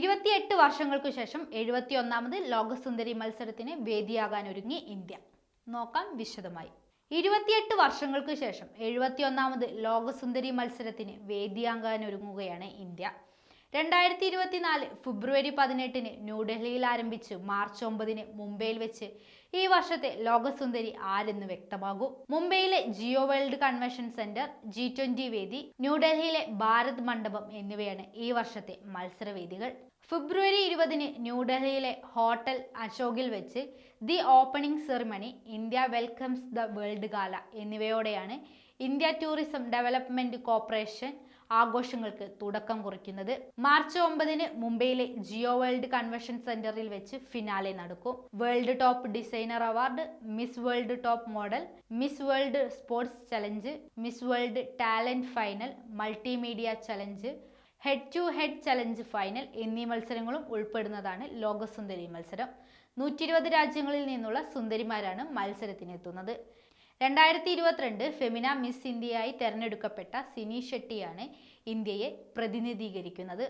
28 വർഷങ്ങൾക്കു ശേഷം 71ാമത് ലോകസുന്ദരി മത്സരത്തിന് വേദിയാകാനൊരുങ്ങി ഇന്ത്യ. നോക്കാം വിശദമായി. 28 വർഷങ്ങൾക്കു ശേഷം 71ാമത് ലോകസുന്ദരി മത്സരത്തിന് വേദിയാകാനൊരുങ്ങുകയാണ് ഇന്ത്യ. 2024 ഫെബ്രുവരി 18 ന്യൂഡൽഹിയിൽ ആരംഭിച്ച് മാർച്ച് 9 മുംബൈയിൽ വെച്ച് ഈ വർഷത്തെ ലോകസുന്ദരി ആരെന്ന് വ്യക്തമാകും. മുംബൈയിലെ Jio world convention centre, G20 വേദി, ന്യൂഡൽഹിയിലെ ഭാരത് മണ്ഡപം എന്നിവയാണ് ഈ വർഷത്തെ മത്സരവേദികൾ. ഫെബ്രുവരി 20 ന്യൂഡൽഹിയിലെ ഹോട്ടൽ അശോകിൽ വെച്ച് the opening ceremony, India welcomes the world gala എന്നിവയോടെയാണ് ഇന്ത്യ ടൂറിസം ഡെവലപ്മെന്റ് കോർപ്പറേഷൻ ആഘോഷങ്ങൾക്ക് തുടക്കം കുറിക്കുന്നത്. മാർച്ച് 9 മുംബൈയിലെ ജിയോ വേൾഡ് കൺവെൻഷൻ സെന്ററിൽ വെച്ച് ഫിനാലെ നടക്കും. World top designer award, miss world top model, miss world sports challenge, miss world talent final, multimedia challenge, head to head challenge final എന്നീ മത്സരങ്ങളും ഉൾപ്പെടുന്നതാണ് ലോകസുന്ദരി മത്സരം. 120 രാജ്യങ്ങളിൽ നിന്നുള്ള സുന്ദരിമാരാണ് മത്സരത്തിനെത്തുന്നത്. 2022 ഫെമിന മിസ് ഇന്ത്യയായി തെരഞ്ഞെടുക്കപ്പെട്ട സിനി ഷെട്ടിയാണ് ഇന്ത്യയെ പ്രതിനിധീകരിക്കുന്നത്.